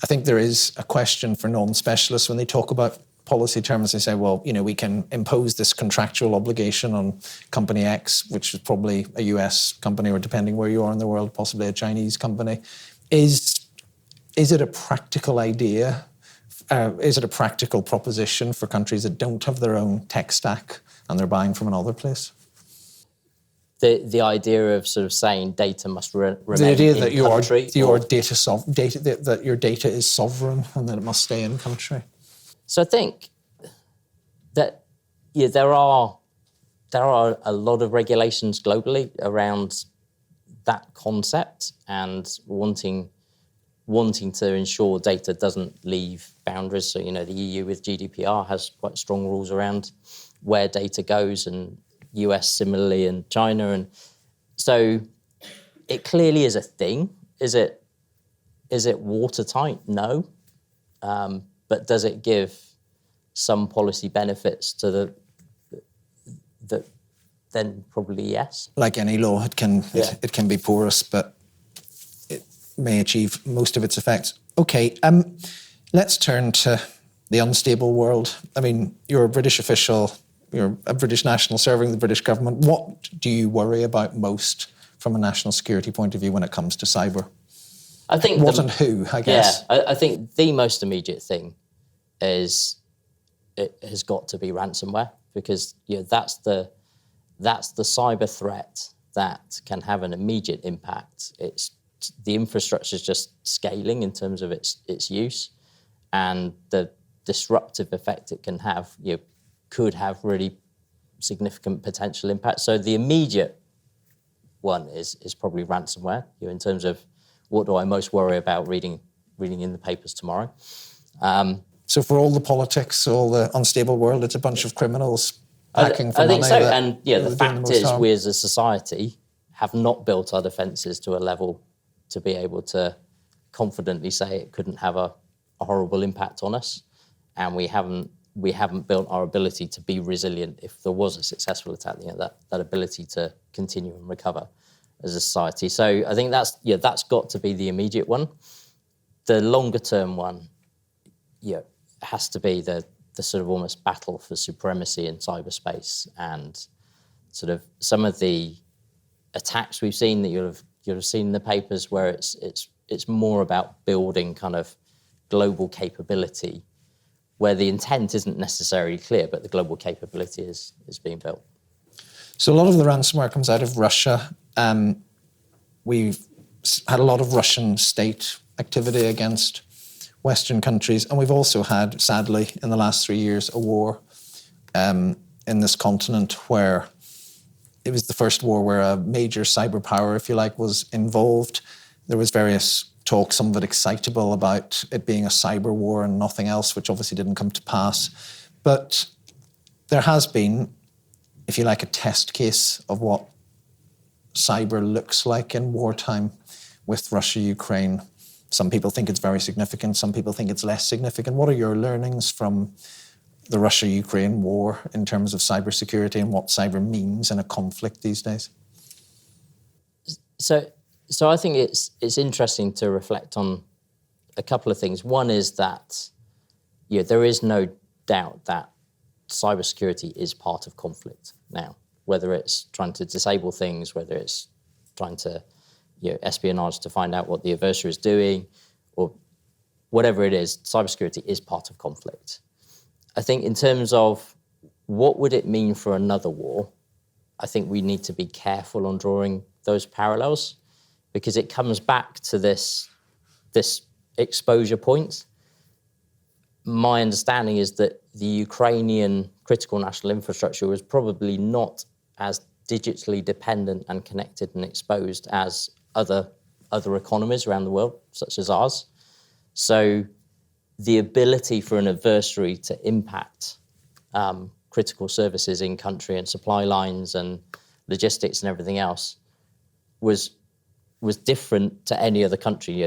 I think there is a question for non-specialists when they talk about policy terms. They say, well, we can impose this contractual obligation on company X, which is probably a US company, or depending where you are in the world, possibly a Chinese company. Is it a practical idea? Is it a practical proposition for countries that don't have their own tech stack and they're buying from another place? The idea of sort of saying data must remain the idea in that country, that your data is sovereign and that it must stay in country. So I think that there are a lot of regulations globally around that concept and wanting to ensure data doesn't leave boundaries. So the EU with GDPR has quite strong rules around where data goes, and US similarly, and China, and so it clearly is a thing. Is it watertight? No. But does it give some policy benefits to the then probably yes. Like any law, it can be porous, but it may achieve most of its effects. Okay, let's turn to the unstable world. I mean, you're a British official, you're a British national serving the British government. What do you worry about most from a national security point of view when it comes to cyber? I think and who, I guess. Yeah, I think the most immediate thing is it has got to be ransomware, because that's the cyber threat that can have an immediate impact. It's the infrastructure is just scaling in terms of its use, and the disruptive effect it can have could have really significant potential impact. So the immediate one is probably ransomware. In terms of what do I most worry about reading in the papers tomorrow. So for all the politics, all the unstable world, it's a bunch of criminals packing for I think money. so. That And yeah, the are doing fact most is, harm. we as a society have not built our defences to a level to be able to confidently say it couldn't have a horrible impact on us, and we haven't built our ability to be resilient if there was a successful attack. That ability to continue and recover as a society. So I think that's got to be the immediate one. The longer term one, has to be the sort of almost battle for supremacy in cyberspace, and sort of some of the attacks we've seen that you'll have seen in the papers, where it's more about building kind of global capability, where the intent isn't necessarily clear, but the global capability is being built. So a lot of the ransomware comes out of Russia. We've had a lot of Russian state activity against Western countries, and we've also had, sadly, in the last 3 years, a war in this continent where it was the first war where a major cyber power, if you like, was involved. There was various talk, some of it excitable, about it being a cyber war and nothing else, which obviously didn't come to pass. But there has been, if you like, a test case of what cyber looks like in wartime with Russia, Ukraine. Some people think it's very significant, some people think it's less significant. What are your learnings from the Russia-Ukraine war in terms of cybersecurity and what cyber means in a conflict these days? So I think it's interesting to reflect on a couple of things. One is that there is no doubt that cybersecurity is part of conflict now, whether it's trying to disable things, whether it's trying to espionage to find out what the adversary is doing, or whatever it is, cybersecurity is part of conflict. I think in terms of what would it mean for another war, I think we need to be careful on drawing those parallels, because it comes back to this exposure point. My understanding is that the Ukrainian critical national infrastructure was probably not as digitally dependent and connected and exposed as other economies around the world, such as ours. So the ability for an adversary to impact critical services in country and supply lines and logistics and everything else was different to any other country.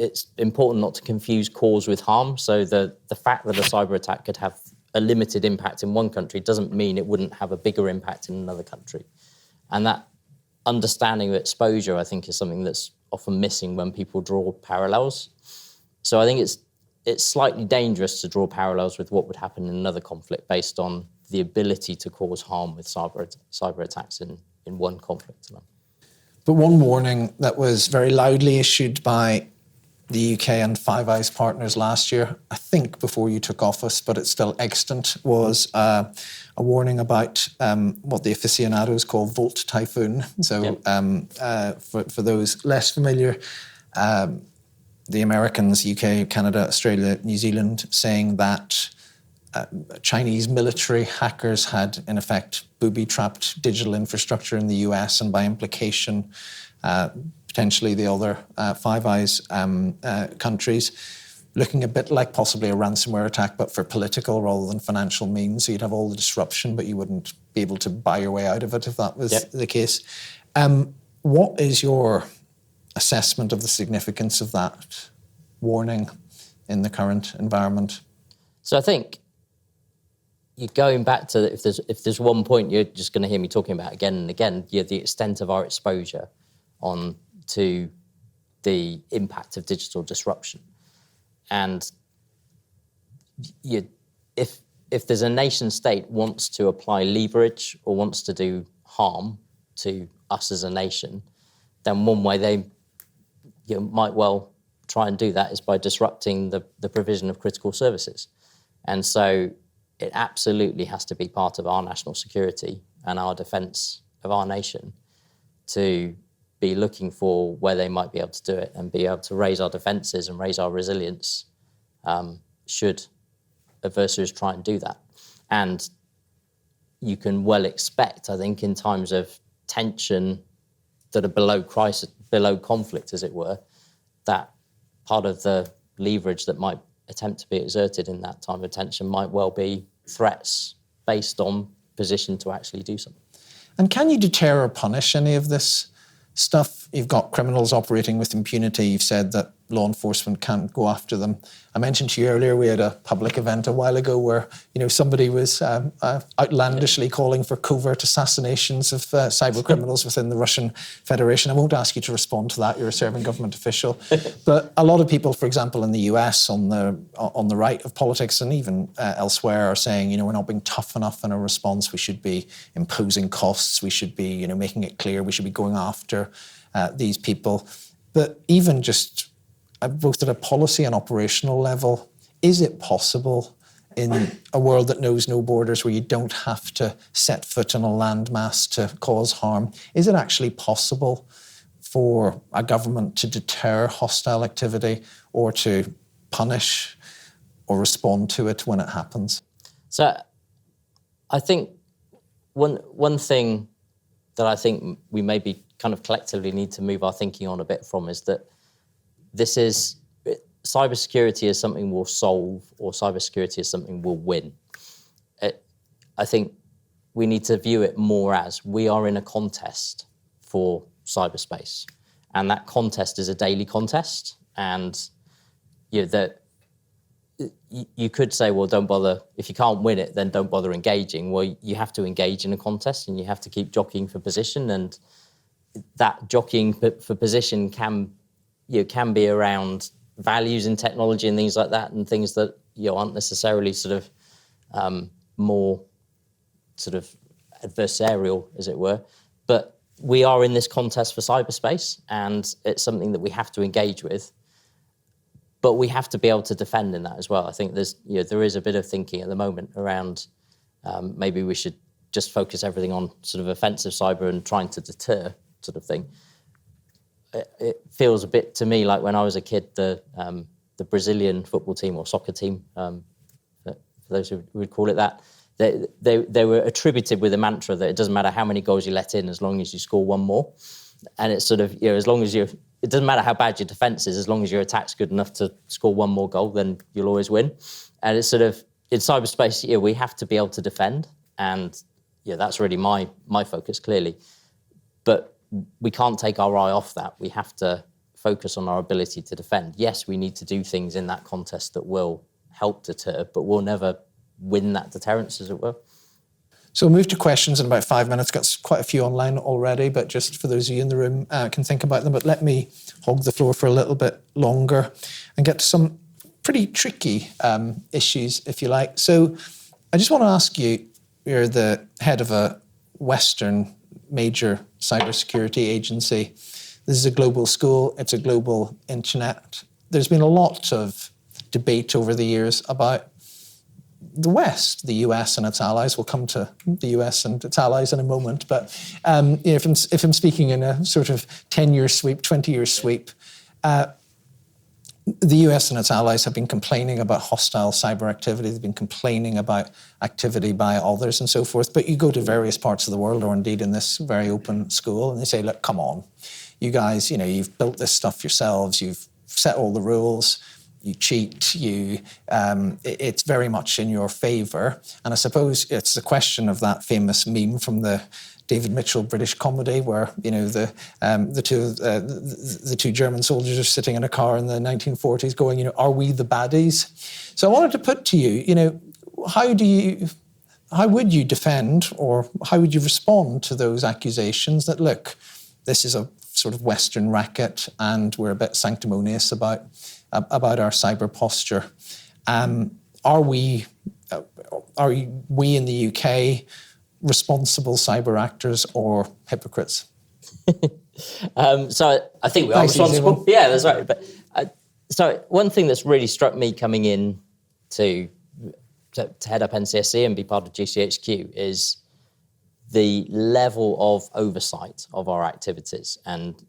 It's important not to confuse cause with harm. So the fact that a cyber attack could have a limited impact in one country doesn't mean it wouldn't have a bigger impact in another country. And that understanding of exposure, I think, is something that's often missing when people draw parallels. So I think it's slightly dangerous to draw parallels with what would happen in another conflict based on the ability to cause harm with cyber attacks in one conflict alone. But one warning that was very loudly issued by the UK and Five Eyes partners last year, I think before you took office, but it's still extant, was a warning about what the aficionados call Volt Typhoon. So for those less familiar, the Americans, UK, Canada, Australia, New Zealand, saying that Chinese military hackers had, in effect, booby-trapped digital infrastructure in the US, and by implication, potentially the other Five Eyes countries, looking a bit like possibly a ransomware attack, but for political rather than financial means. So you'd have all the disruption, but you wouldn't be able to buy your way out of it if that was the case. What is your assessment of the significance of that warning in the current environment? So I think you're going back to, if there's one point you're just going to hear me talking about again and again, the extent of our exposure on to the impact of digital disruption. And if there's a nation state wants to apply leverage or wants to do harm to us as a nation, then one way they might well try and do that is by disrupting the provision of critical services. And so it absolutely has to be part of our national security and our defence of our nation to be looking for where they might be able to do it and be able to raise our defences and raise our resilience should adversaries try and do that. And you can well expect, I think, in times of tension that are below crisis, below conflict, as it were, that part of the leverage that might attempt to be exerted in that time of attention might well be threats based on position to actually do something. And can you deter or punish any of this stuff? You've got criminals operating with impunity. You've said that law enforcement can't go after them. I mentioned to you earlier, we had a public event a while ago where, somebody was outlandishly calling for covert assassinations of cyber criminals within the Russian Federation. I won't ask you to respond to that. You're a serving government official. But a lot of people, for example, in the US on the right of politics and even elsewhere are saying, we're not being tough enough in our response. We should be imposing costs. We should be, making it clear. We should be going after these people. But even just both at a policy and operational level, is it possible in a world that knows no borders, where you don't have to set foot on a landmass to cause harm, is it actually possible for a government to deter hostile activity or to punish or respond to it when it happens? So I think one thing that I think we maybe kind of collectively need to move our thinking on a bit from is that cybersecurity is something we'll solve, or cybersecurity is something we'll win. I think we need to view it more as we are in a contest for cyberspace, and that contest is a daily contest. And that you could say, well, don't bother. If you can't win it, then don't bother engaging. Well, you have to engage in a contest, and you have to keep jockeying for position, and that jockeying for position can be around values in technology and things like that, and things that aren't necessarily sort of more sort of adversarial, as it were. But we are in this contest for cyberspace, and it's something that we have to engage with. But we have to be able to defend in that as well. I think there is a bit of thinking at the moment around maybe we should just focus everything on sort of offensive cyber and trying to deter sort of thing. It feels a bit to me like when I was a kid, the Brazilian football team or soccer team, for those who would call it that, they were attributed with a mantra that it doesn't matter how many goals you let in as long as you score one more. And it's sort of, as long as it doesn't matter how bad your defence is, as long as your attack's good enough to score one more goal, then you'll always win. And it's sort of, in cyberspace, we have to be able to defend. And that's really my focus, clearly. But we can't take our eye off that. We have to focus on our ability to defend. Yes, we need to do things in that contest that will help deter, but we'll never win that deterrence, as it were. So we'll move to questions in about 5 minutes. Got quite a few online already, but just for those of you in the room can think about them. But let me hog the floor for a little bit longer and get to some pretty tricky issues, if you like. So I just want to ask you, you're the head of a Western major cybersecurity agency. This is a global school. It's a global internet. There's been a lot of debate over the years about the West, the US and its allies. We'll come to the US and its allies in a moment. But if I'm speaking in a sort of 10-year sweep, 20-year sweep, the US and its allies have been complaining about hostile cyber activity. They've been complaining about activity by others and so forth. But you go to various parts of the world, or indeed in this very open school, and they say, look, come on. You guys, you've built this stuff yourselves. You've set all the rules. You cheat. It's very much in your favour. And I suppose it's the question of that famous meme from the David Mitchell British comedy, where the two German soldiers are sitting in a car in the 1940s, going, are we the baddies? So I wanted to put to you, how would you defend, or how would you respond to those accusations that, look, this is a sort of Western racket, and we're a bit sanctimonious about our cyber posture. Are we in the UK responsible cyber actors or hypocrites? So I think we are responsible. Yeah, that's right. But so one thing that's really struck me coming in to head up NCSC and be part of GCHQ is the level of oversight of our activities. And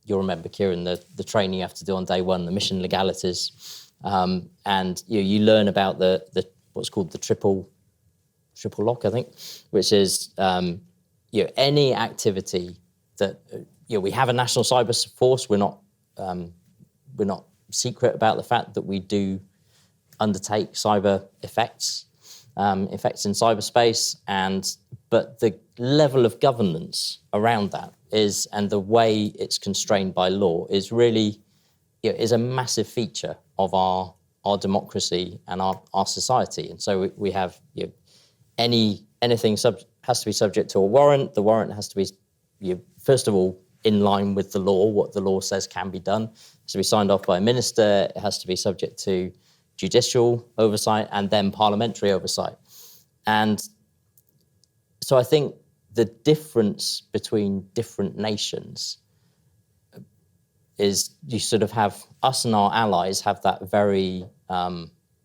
you'll remember, Kieran, the training you have to do on day one, the mission legalities, and you learn about the what's called the triple lock, I think, which is any activity that we have a national cyber force. We're not secret about the fact that we do undertake cyber effects in cyberspace, but the level of governance around that and the way it's constrained by law is really is a massive feature of our democracy and our society. And so we have anything has to be subject to a warrant. The warrant has to be first of all in line with the law, what the law says can be done. It has to be signed off by a minister. It has to be subject to judicial oversight and then parliamentary oversight. And so I think the difference between different nations is you sort of have us and our allies have that very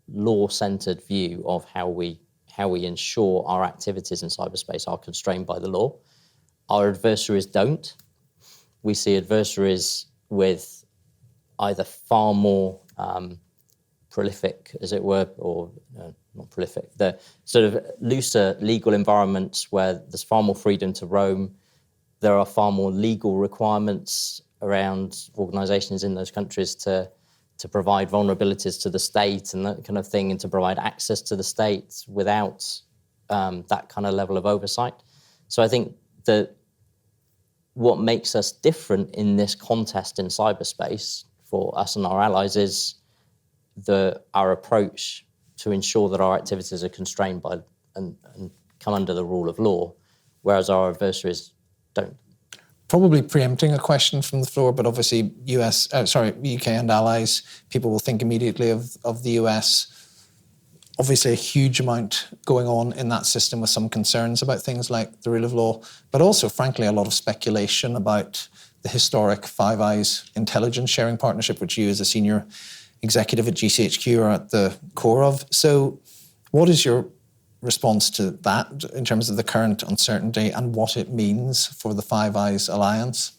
law-centered view of how we ensure our activities in cyberspace are constrained by the law. Our adversaries don't. We see adversaries with either far more prolific, as it were, or not prolific, the sort of looser legal environments where there's far more freedom to roam. There are far more legal requirements around organisations in those countries to provide vulnerabilities to the state and that kind of thing, and to provide access to the state without that kind of level of oversight. So I think that what makes us different in this contest in cyberspace for us and our allies is our approach to ensure that our activities are constrained by and come under the rule of law, whereas our adversaries don't. Probably preempting a question from the floor, but obviously UK and allies, people will think immediately of the US. Obviously a huge amount going on in that system with some concerns about things like the rule of law, but also, frankly, a lot of speculation about the historic Five Eyes intelligence sharing partnership, which you as a senior executive at GCHQ are at the core of. So what is your response to that in terms of the current uncertainty and what it means for the Five Eyes alliance?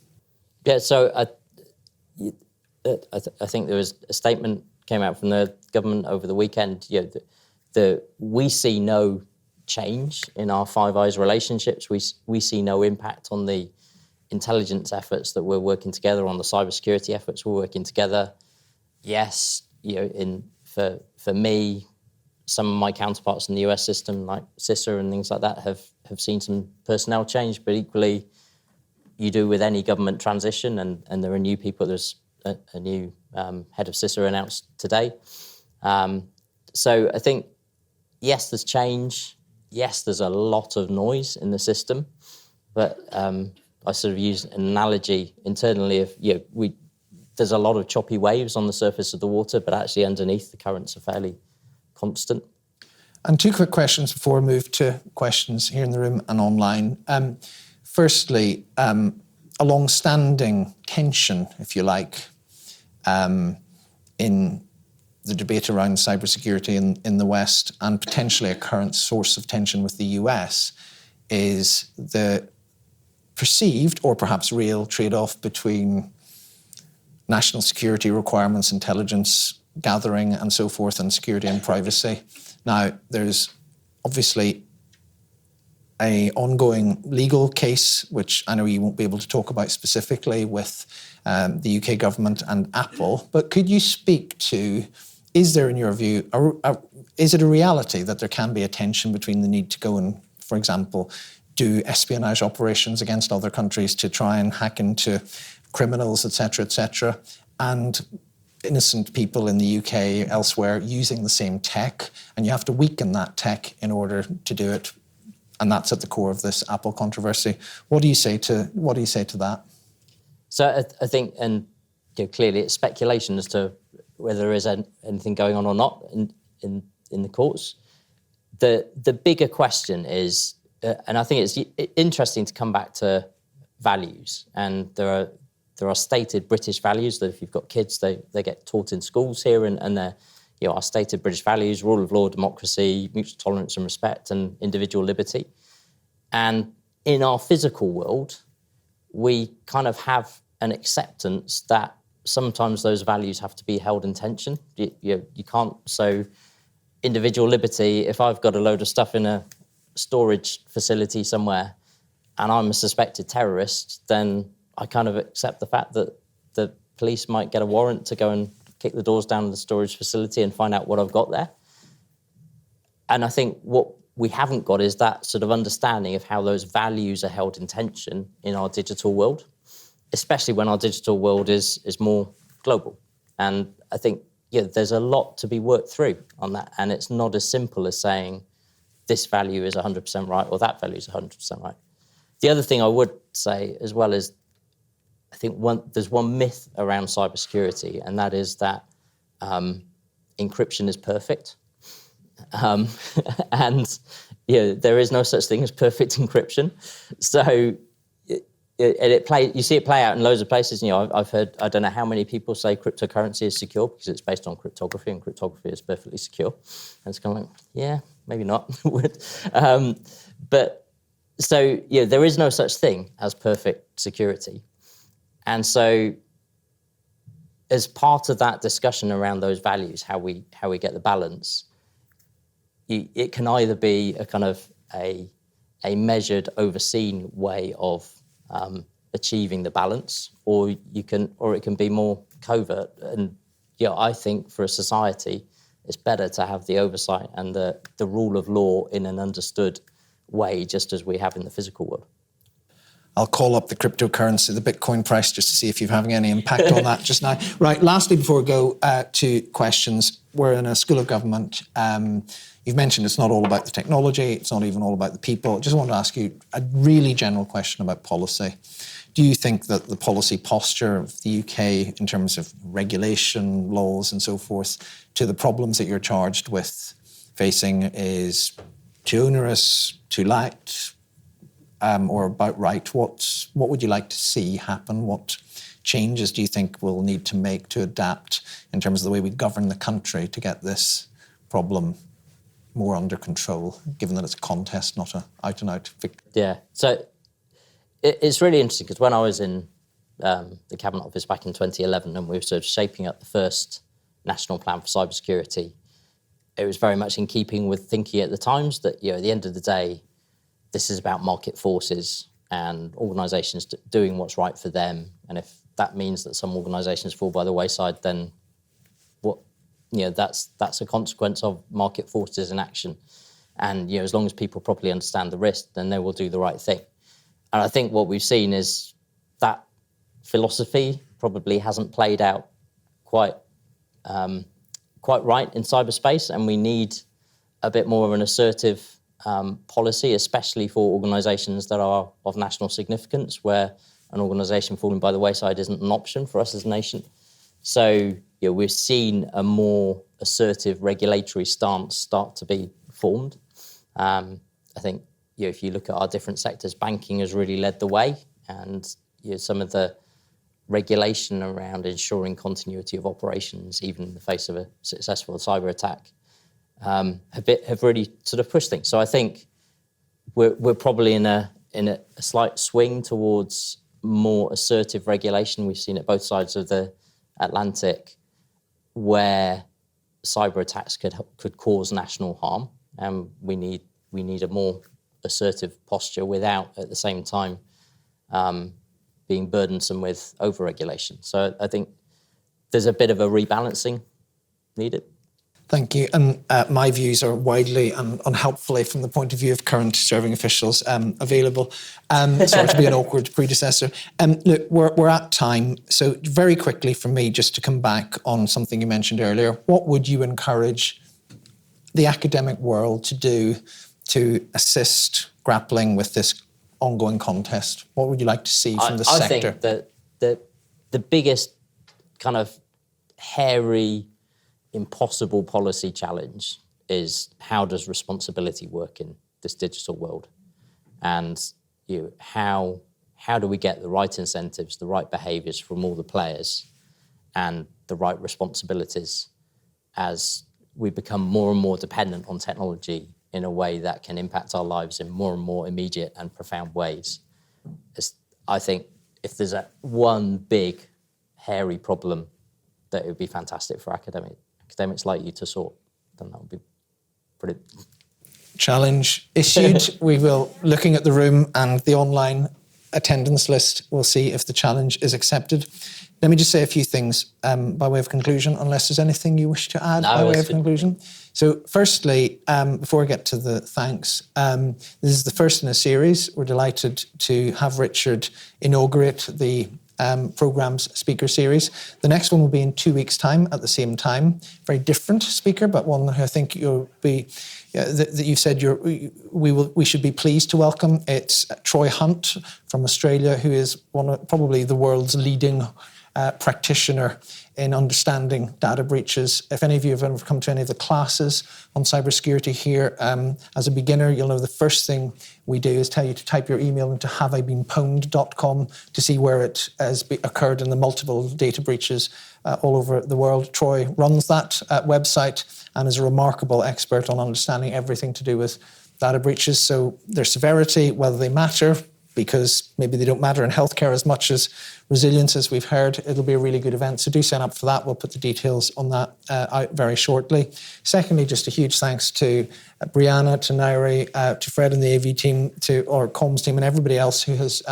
Yeah, so I think there was a statement came out from the government over the weekend. We see no change in our Five Eyes relationships. We see no impact on the intelligence efforts that we're working together, on the cybersecurity efforts we're working together. Yes, for me, some of my counterparts in the US system, like CISA and things like that, have seen some personnel change, but equally, you do with any government transition, and there are new people. There's a new head of CISA announced today. So I think, yes, there's change. Yes, there's a lot of noise in the system, but I sort of use an analogy internally of, there's a lot of choppy waves on the surface of the water, but actually underneath the currents are fairly constant. And two quick questions before we move to questions here in the room and online. Firstly, a long-standing tension, if you like, in the debate around cybersecurity in the West, and potentially a current source of tension with the US, is the perceived or perhaps real trade-off between national security requirements, intelligence gathering and so forth, and security and privacy. Now, there's obviously an ongoing legal case, which I know you won't be able to talk about specifically, with the UK government and Apple, but could you speak to, is there, in your view, is it a reality that there can be a tension between the need to go and, for example, do espionage operations against other countries to try and hack into criminals, etc., and innocent people in the UK, elsewhere, using the same tech, and you have to weaken that tech in order to do it, and that's at the core of this Apple controversy. What do you say to that? So I think, and clearly it's speculation as to whether there is anything going on or not in the courts. The bigger question is, and I think it's interesting to come back to values, and there are stated British values that if you've got kids, they get taught in schools here, and they're our stated British values: rule of law, democracy, mutual tolerance and respect, and individual liberty. And in our physical world, we kind of have an acceptance that sometimes those values have to be held in tension. You can't. So individual liberty, if I've got a load of stuff in a storage facility somewhere and I'm a suspected terrorist, then I kind of accept the fact that the police might get a warrant to go and kick the doors down to the storage facility and find out what I've got there. And I think what we haven't got is that sort of understanding of how those values are held in tension in our digital world, especially when our digital world is more global. And I think, there's a lot to be worked through on that. And it's not as simple as saying this value is 100% right or that value is 100% right. The other thing I would say as well is I think there's one myth around cybersecurity, and that is that encryption is perfect. And there is no such thing as perfect encryption. So you see it play out in loads of places. I've heard, I don't know how many people say cryptocurrency is secure because it's based on cryptography, and cryptography is perfectly secure. And it's kind of like, yeah, maybe not. But so there is no such thing as perfect security. And so as part of that discussion around those values, how we get the balance, it can either be a kind of a measured, overseen way of achieving the balance, or it can be more covert. And I think for a society, it's better to have the oversight and the rule of law in an understood way, just as we have in the physical world. I'll call up the cryptocurrency, the Bitcoin price, just to see if you're having any impact on that just now. Right, lastly, before we go to questions, we're in a school of government. You've mentioned it's not all about the technology, it's not even all about the people. I just want to ask you a really general question about policy. Do you think that the policy posture of the UK in terms of regulation, laws and so forth, to the problems that you're charged with facing is too onerous, too light, or about right? What would you like to see happen? What changes do you think we'll need to make to adapt in terms of the way we govern the country to get this problem more under control, given that it's a contest, not an out-and-out victory? Yeah, so it's really interesting because when I was in the Cabinet Office back in 2011 and we were sort of shaping up the first national plan for cybersecurity, it was very much in keeping with thinking at the times that, at the end of the day, this is about market forces and organisations doing what's right for them. And if that means that some organisations fall by the wayside, then that's a consequence of market forces in action. And as long as people properly understand the risk, then they will do the right thing. And I think what we've seen is that philosophy probably hasn't played out quite right in cyberspace, and we need a bit more of an assertive policy, especially for organisations that are of national significance, where an organisation falling by the wayside isn't an option for us as a nation. So we've seen a more assertive regulatory stance start to be formed. I think if you look at our different sectors, banking has really led the way, and some of the regulation around ensuring continuity of operations, even in the face of a successful cyber attack, have really sort of pushed things. So I think we're probably in a slight swing towards more assertive regulation. We've seen it both sides of the Atlantic, where cyber attacks could cause national harm, and we need a more assertive posture without, at the same time, being burdensome with over-regulation. So I think there's a bit of a rebalancing needed. Thank you. And my views are widely and unhelpfully, from the point of view of current serving officials, available. Sorry to be an awkward predecessor. Look, we're at time. So very quickly from me, just to come back on something you mentioned earlier, what would you encourage the academic world to do to assist grappling with this ongoing contest? What would you like to see from the sector? I think that the biggest kind of hairy, impossible policy challenge is how does responsibility work in this digital world? And how do we get the right incentives, the right behaviours from all the players, and the right responsibilities as we become more and more dependent on technology in a way that can impact our lives in more and more immediate and profound ways? I think if there's one big, hairy problem that it would be fantastic for academics like you to sort, then that would be pretty... Challenge issued. We will, looking at the room and the online attendance list. We'll see if the challenge is accepted. Let me just say a few things by way of conclusion, unless there's anything you wish to add by way of conclusion. So firstly, before I get to the thanks, this is the first in a series. We're delighted to have Richard inaugurate the programme's speaker series. The next one will be in 2 weeks' time at the same time. Very different speaker, but one who I think you'll be, that you've said we should be pleased to welcome. It's Troy Hunt from Australia, who is probably the world's leading practitioner in understanding data breaches. If any of you have ever come to any of the classes on cybersecurity here, as a beginner, you'll know the first thing we do is tell you to type your email into haveibeenpwned.com to see where it has occurred in the multiple data breaches all over the world. Troy runs that website and is a remarkable expert on understanding everything to do with data breaches. So their severity, whether they matter, because maybe they don't matter in healthcare as much as resilience, as we've heard. It'll be a really good event, so do sign up for that. We'll put the details on that out very shortly. Secondly, just a huge thanks to Brianna, to Nairi, to Fred and the AV team, to our comms team and everybody else who has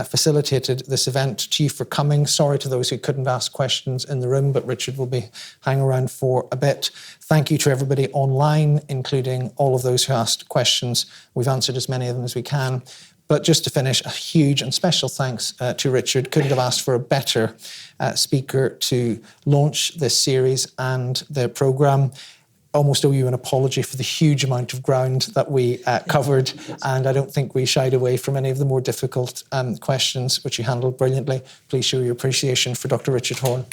facilitated this event. To you for coming. Sorry to those who couldn't ask questions in the room, but Richard will be hanging around for a bit. Thank you to everybody online, including all of those who asked questions. We've answered as many of them as we can. But just to finish, a huge and special thanks to Richard. Couldn't have asked for a better speaker to launch this series and the programme. Almost owe you an apology for the huge amount of ground that we covered, and I don't think we shied away from any of the more difficult questions, which you handled brilliantly. Please show your appreciation for Dr. Richard Horne.